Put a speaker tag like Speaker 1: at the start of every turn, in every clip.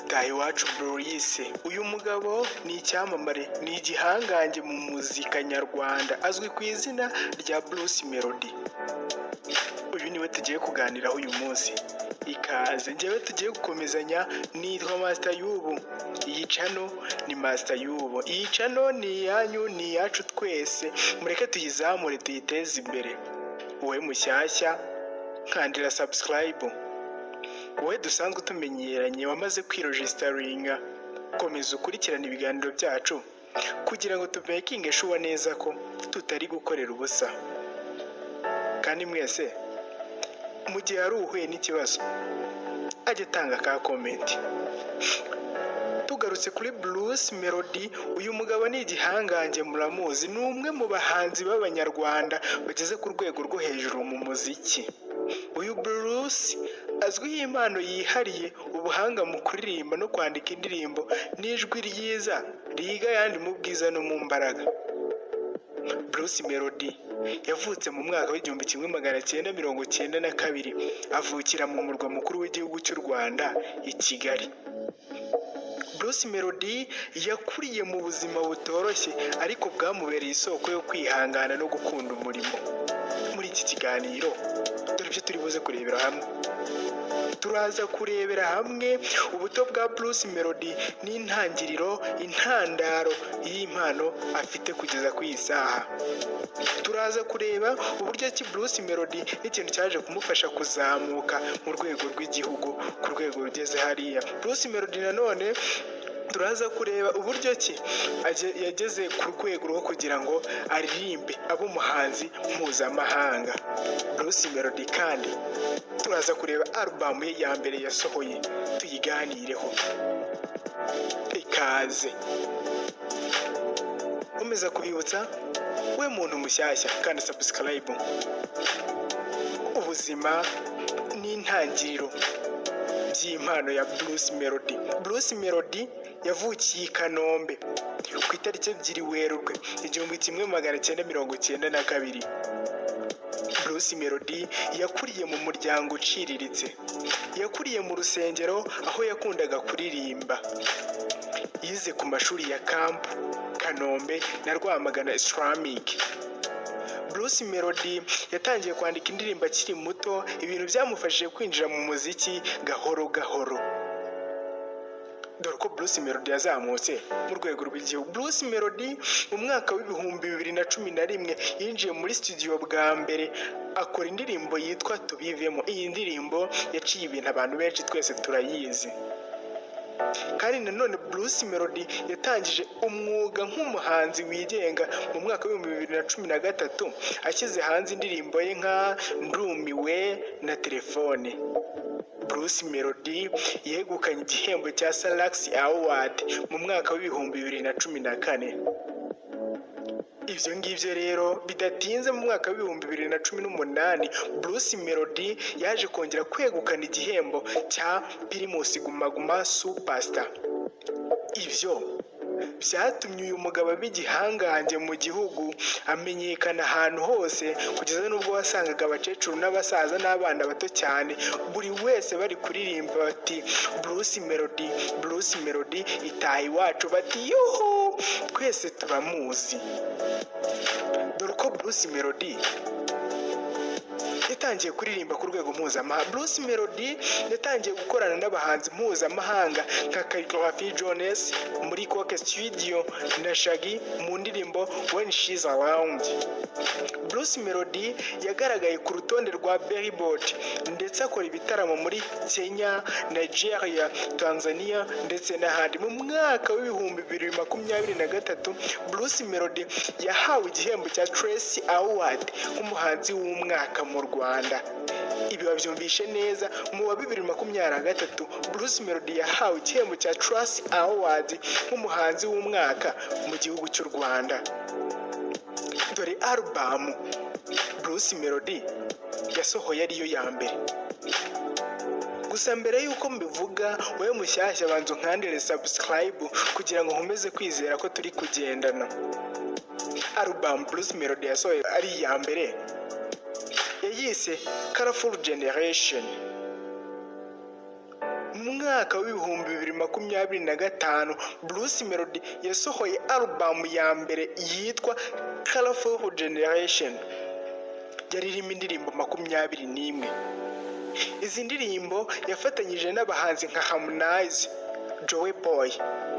Speaker 1: Itahiwacu Bruce. Uyu mugabo ni icyamamare, ni igihangange mu muzika nyarwanda, azwi ku izina rya Bruce Melody. Uyu niwe tugiye kuganiraho uyu munsi. Ikaze njyewe tugiye gukomezanya, nitwa Master Yubu. Iyi channel ni Master Yubu. Iyi channel ni iyanyu, ni iyacu twese. Mureke tuyizamure, tuyiteze imbere. Wowe mushyashya, kandira subscribe. Wowe dusanzwe tumenyeranye wamaze kwiregistaringa, komeza ukurikirana ibiganiro byacu kugira ngo tumekinge sure neza ko tutari gukorera ubusa. Kandi mwese mu gihe ari uhuye n'ikibazo ajye tanga ka comment. Tugarutse kuri Bruce Melody, uyu mugabo ni igihangange, muramuzi, ni umwe mu bahanzi b'abanyarwanda bageze ku rwego rwo hejuru mu muziki. Uyu Bruce azwiho impano yihariye, ubuhanga mu kuririmba no kwandika indirimbo, n'ijwi ryiza riga yandi mu bwiza no mu mbaraga. Bruce Melody yavutse mu mwaka w'1992, avukira mu murwa mukuru w'igihugu cy'u Rwanda, i Kigali. Bruce Melody yakuriye mu buzima butoroshye ariko bwamubereye isoko yo kwihangana no gukunda umurimo. Muri iki kiganiro dore ibyo turi buze kurebera hamwe. Turaza kurebera hamwe ubuto bwa Bruce Melody n'intangiriro, intandaro y'impano afite kugeza ku isaha. Turaza kureba uburyo ki Bruce Melody n'ikintu cyaje kumufasha kuzamuka mu rwego rw'igihugu, ku rwego rugeze hariya. Bruce Melody nanone turaza kureba uburyo ki yageze ku rwego rwo kugira ngo aririmbe abe umuhanzi mpuzamahanga. Bruce Melody kandi turaza kureba album ye ya mbere yasohoye, tuyiganireho. Ikaze. Komeza kubibutsa we muntu mushyashya kandi subscribe. Ubuzima n'intangiriro by'impano ya Bruce Melody. Bruce Melody yavukiye i Kanombe ku itariki 2 Werurwe 1992. Bruce Melody yakuriye mu muryango uciriritse. Yakuriye mu rusengero aho yakundaga kuririmba. Yize ku mashuri ya Camp, Kanombe na Rwamagana Islamic. Bruce Melody yatangiye kwandika indirimbo akiri muto, ibintu byamufashije kwinjira mu muziki gahoro gahoro. Dore ko Bruce Melody yazamutse mu rwego rw'igihugu. Bruce Melody mu mwaka w'2011 yinjiye muri studio bwa mbere, akora indirimbo yitwa Tubivemo. Iyi ndirimbo yaciye ibintu abantu benshi twese turayizi. Kandi nanone Bruce Melody yatangije umwuga nk'umuhanzi wigenga mu mwaka w'2013, ashyize hanze indirimbo ye nka Ndumiwe na Telefone. Bruce Melody yegukanye igihembo cya Salax Award mu mwaka w'2014. Ibyo ngibyo rero bidatinze, mu mwaka w'2018 Bruce Melody yaje kongera kwegukana igihembo cya Primus Guma Guma Superstar. Ibyo byatumye uyu mugabo b'igihangange mu gihugu, amenyekana ahantu hose, kugeza n'ubwo wasangaga abakecuru n'abasaza n'abana bato cyane buri wese bari kuririmba bati Bruce Melody, Bruce Melody Itahiwacu, bati yuhu, twese turamuzi. Dore ko Bruce Melody yatangiye kuririmba ku rwego mpuzamahanga. Bruce Melody yatangiye gukorana n'abahanzi mpuzamahanga nka Khaligraphy Jones muri Coke Studio na Shaggy mu ndirimbo When She's Around. Bruce Melody yagaragaye ku rutonde rwa Billboard ndetse akora ibitaramo muri Kenya, Nigeria, Tanzania ndetse n'ahandi. Mu mwaka w'2023 Bruce Melody yahawe igihembo cya Trace Award nk'umuhanzi w'umwaka mu Rwanda. Ibi babyumvishe neza, mu wa 2023 Bruce Melody yahawe igihembo cya Trace Award nk'umuhanzi w'umwaka mu gihugu cy'u Rwanda. Dore album Bruce Melody yasohoye ariyo ya mbere. Gusa mbere yuko mbivuga, wowe mushyashya banza nkandire subscribe kugira ngo nkomeze kwizera ko turi kugendana. Album Bruce Melody yasohoye ari iya mbere yayise Colorful Generation. mu mwaka w'ibihumbi 2025 Bruce Melody yasohoye alubamu ya mbere yitwa Colorful Generation, yaririmo indirimbo 21. Izi ndirimbo yafatanyije n'abahanzi nka Harmonize, Joey Boy,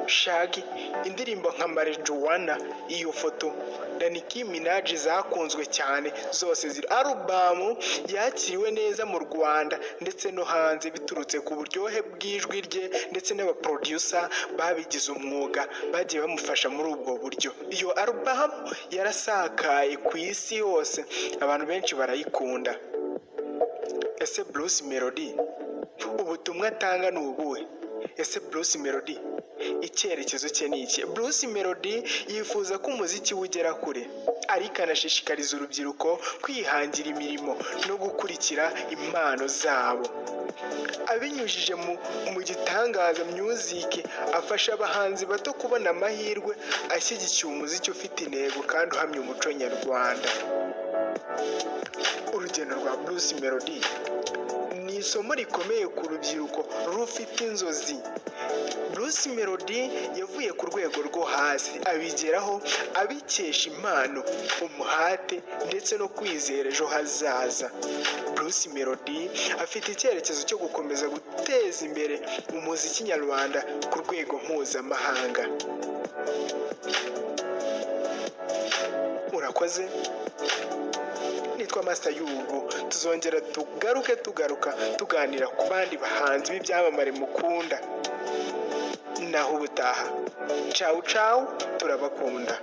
Speaker 1: Shaggy, indirimbo nka Marijuana, iyo foto na Nicki Minaj zakunzwe cyane. Zose ziri alubamu yakiriwe neza mu Rwanda ndetse no hanze biturutse ku buryohe bw'ijwi rye ndetse n'abaproducer babigize umwuga bagiye bamufasha muri ubwo buryo. Iyo alubamu yarasakaye ku isi yose, abantu benshi barayikunda. Ese Bruce Melody ubutumwa atanga ni ubuhe? Ese Bruce Melody icyerekezo cye ni iki? Bruce Melody yifuza ko umuziki ugera kure, ariko anashishikariza urubyiruko kwihangira imirimo no gukurikira impano zabo. Abinyujije mu Gitangaza Music afasha abahanzi bato kubona amahirwe, ashyigikiye umuziki ufite intego kandi uhamya umuco nyarwanda. Urugendo rwa Bruce Melody ni isomo rikomeye ku rubyiruko rufite inzozi. Bruce Melody yavuye ku rwego rwo hasi abigeraho abikesha impano, umuhate ndetse no kwizera ejo hazaza. Bruce Melody afite icyerekezo cyo gukomeza guteza imbere umuziki nyarwanda ku rwego mpuzamahanga. Urakoze. Nitwa Master Yubu, tuzongera tugaruka tuganira ku bandi bahanzi b'ibyamamare mukunda. Naho ubutaha. Ciao ciao, turabakunda.